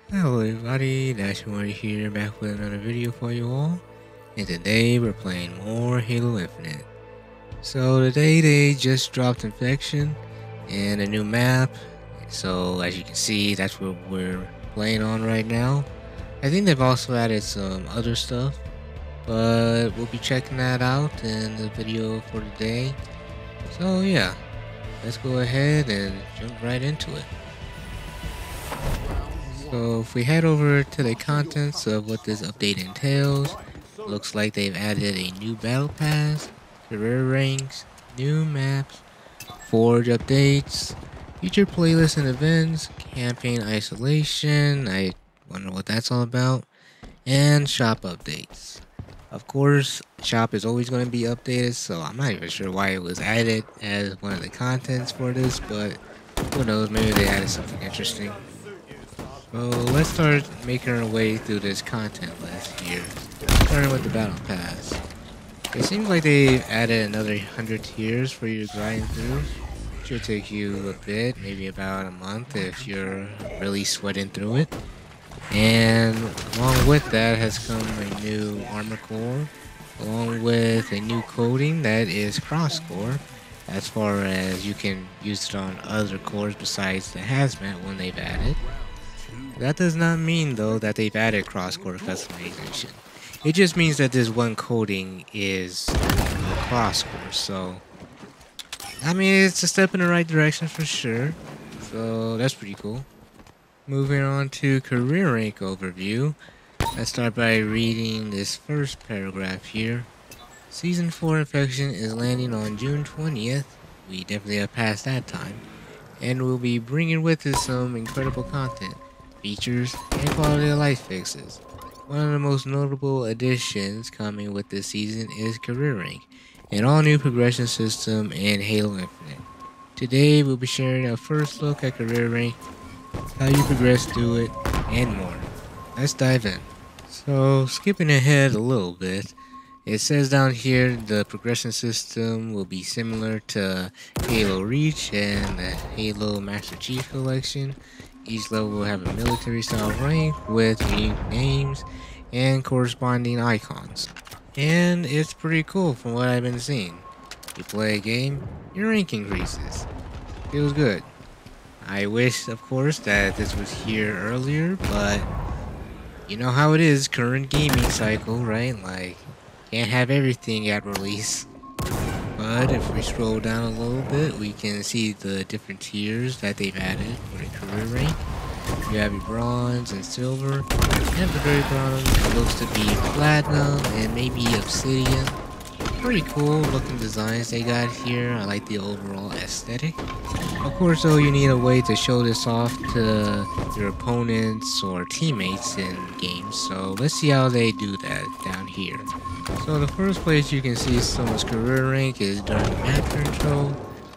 Hello everybody, Dashmore here, back with another video for you all. And today we're playing more Halo Infinite. So today they just dropped Infection and a new map. So as you can see, that's what we're playing on right now. I think they've also added some other stuff, but we'll be checking that out in the video for today. So yeah, let's go ahead and jump right into it. So if we head over to the contents of what this update entails, looks like they've added a new battle pass, career ranks, new maps, forge updates, future playlists and events, campaign isolation, I wonder what that's all about, and shop updates. Of course, shop is always going to be updated, so I'm not even sure why it was added as one of the contents for this, but who knows, maybe they added something interesting. So let's start making our way through this content list here, starting with the battle pass. It seems like they added another 100 tiers for you to grind through. Should take you a bit, maybe about a month if you're really sweating through it. And along with that has come a new armor core, along with a new coding that is cross core, as far as you can use it on other cores besides the hazmat one they've added. That does not mean though that they've added cross-core customization. It just means that this one coding is cross-core, so I mean it's a step in the right direction for sure. So that's pretty cool. Moving on to career rank overview. Let's start by reading this first paragraph here. Season 4 Infection is landing on June 20th. We definitely have passed that time. And we'll be bringing with us some incredible content, features, and quality of life fixes. One of the most notable additions coming with this season is Career Rank, an all-new progression system in Halo Infinite. Today we'll be sharing a first look at Career Rank, how you progress through it, and more. Let's dive in. So skipping ahead a little bit, it says down here the progression system will be similar to Halo Reach and the Halo Master Chief Collection. Each level will have a military style rank with unique names and corresponding icons. And it's pretty cool from what I've been seeing. You play a game, your rank increases. Feels good. I wish, of course, that this was here earlier, but you know how it is, current gaming cycle, right? Like, can't have everything at release. But if we scroll down a little bit, we can see the different tiers that they've added for the career rank. You have your bronze and silver, and at the very bottom it looks to be platinum and maybe obsidian. Pretty cool looking designs they got here. I like the overall aesthetic. Of course though, you need a way to show this off to your opponents or teammates in games, so let's see how they do that down here. So the first place you can see someone's career rank is during map control,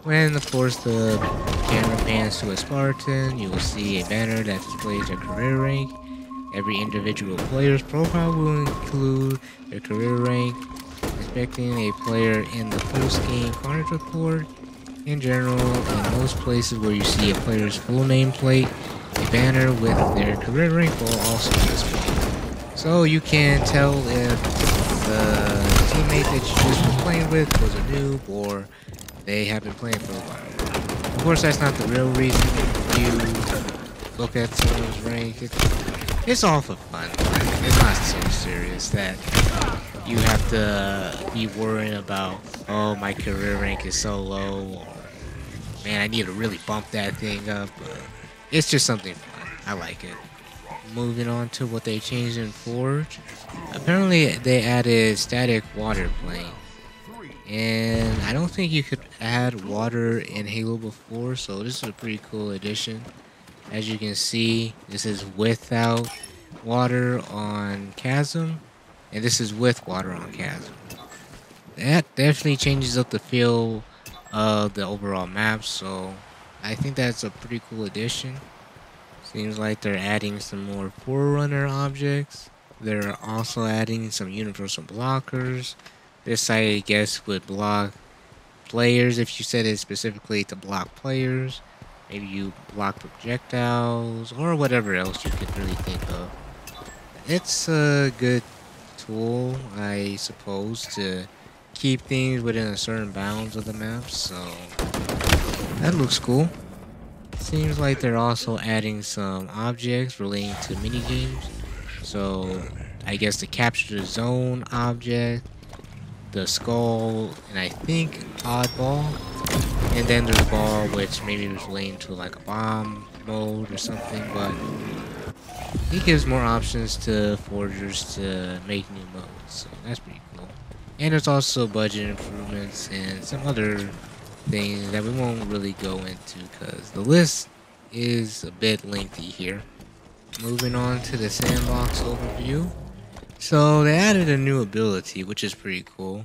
when of course the camera pans to a Spartan. You will see a banner that displays their career rank. Every individual player's profile will include their career rank. Inspecting a player in the post-game content report. In general, in most places where you see a player's full nameplate, a banner with their career rank will also be displayed. So you can tell if the teammate that you just was playing with was a noob or they have been playing for a while. Of course, that's not the real reason you look at someone's rank. It's all for fun. It's not so serious that you have to be worrying about, oh, my career rank is so low, or man, I need to really bump that thing up. It's just something fun. I like it. Moving on to what they changed in Forge. Apparently, they added static water plane. And I don't think you could add water in Halo before, so this is a pretty cool addition. As you can see, this is without water on Chasm, and this is with water on Chasm. That definitely changes up the feel of the overall map, so I think that's a pretty cool addition. Seems like they're adding some more Forerunner objects. They're also adding some universal blockers. This side, I guess, would block players if you set it specifically to block players. Maybe you block projectiles or whatever else you could really think of. It's a good tool, I suppose, to keep things within a certain bounds of the map, so that looks cool. Seems like they're also adding some objects relating to mini games. So I guess the capture the zone object, the skull, and I think oddball. And then there's a ball which maybe was relating to like a bomb mode or something, but it gives more options to forgers to make new modes, so that's pretty cool. And there's also budget improvements and some other things that we won't really go into because the list is a bit lengthy here. Moving on to the sandbox overview. So they added a new ability, which is pretty cool.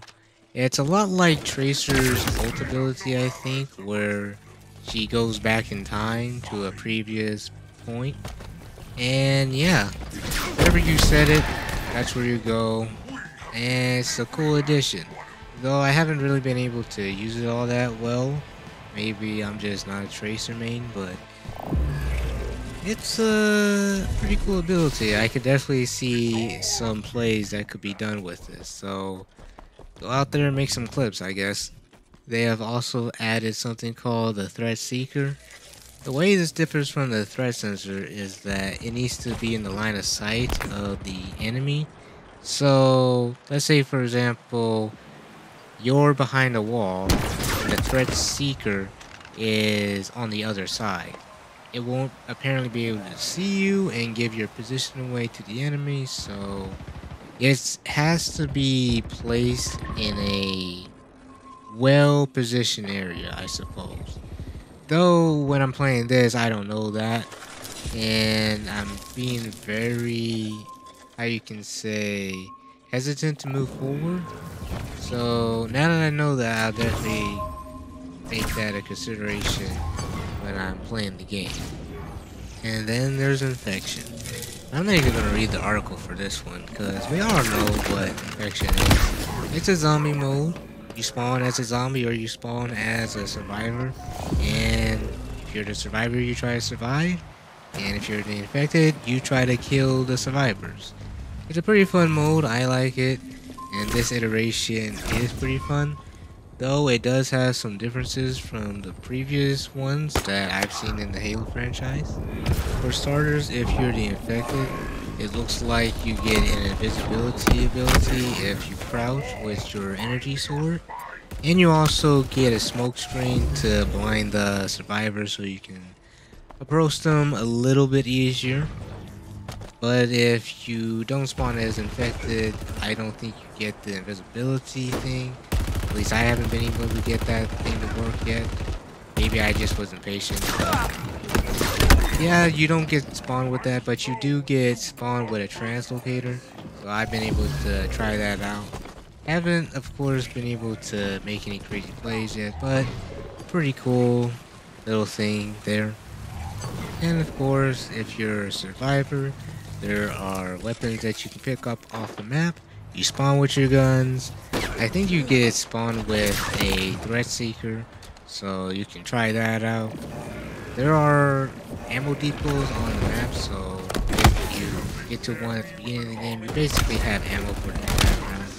It's a lot like Tracer's ult ability, I think, where she goes back in time to a previous point. And yeah, wherever you set it, that's where you go. And it's a cool addition. Though I haven't really been able to use it all that well. Maybe I'm just not a Tracer main, but it's a pretty cool ability. I could definitely see some plays that could be done with this. So go out there and make some clips, I guess. They have also added something called the Threat Seeker. The way this differs from the threat sensor is that it needs to be in the line of sight of the enemy. So let's say, for example, you're behind a wall and the threat seeker is on the other side. It won't apparently be able to see you and give your position away to the enemy, so it has to be placed in a well-positioned area, I suppose. Though when I'm playing this, I don't know that, and I'm being very, how you can say, hesitant to move forward. So now that I know that, I'll definitely make that a consideration when I'm playing the game. And then there's Infection. I'm not even gonna read the article for this one because we all know what Infection is. It's a zombie mode. You spawn as a zombie or you spawn as a survivor, and if you're the survivor, you try to survive, and if you're the infected, you try to kill the survivors. It's a pretty fun mode. I like it, and this iteration is pretty fun, though it does have some differences from the previous ones that I've seen in the Halo franchise. For starters, if you're the infected, it looks like you get an invisibility ability if you crouch with your energy sword. And you also get a smoke screen to blind the survivors so you can approach them a little bit easier. But if you don't spawn as infected, I don't think you get the invisibility thing. At least I haven't been able to get that thing to work yet. Maybe I just wasn't patient. Yeah, you don't get spawned with that, but you do get spawned with a translocator. So I've been able to try that out. Haven't, of course, been able to make any crazy plays yet, but pretty cool little thing there. And of course, if you're a survivor, there are weapons that you can pick up off the map. You spawn with your guns. I think you get spawned with a threat seeker, so you can try that out. There are ammo depots on the map, so if you get to one at the beginning of the game, you basically have ammo for the entire round.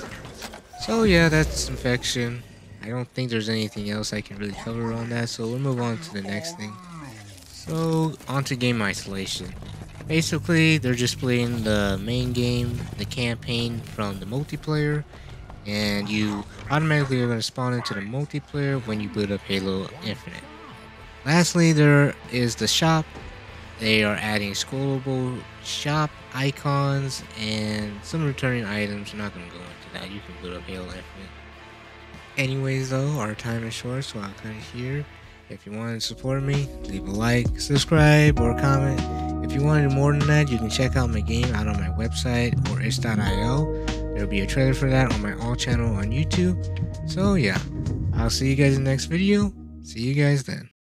So yeah, that's Infection. I don't think there's anything else I can really cover on that, so we'll move on to the next thing. So, onto game isolation. Basically, they're just splitting the main game, the campaign, from the multiplayer, and you automatically are going to spawn into the multiplayer when you boot up Halo Infinite. Lastly, there is the shop. They are adding scrollable shop icons and some returning items. I'm not going to go into that. You can boot up Halo Infinite. Anyways, though, our time is short, so I'll cut it here. If you want to support me, leave a like, subscribe, or comment. If you wanted more than that, you can check out my game out on my website or itch.io. There'll be a trailer for that on my all channel on YouTube. So yeah, I'll see you guys in the next video. See you guys then.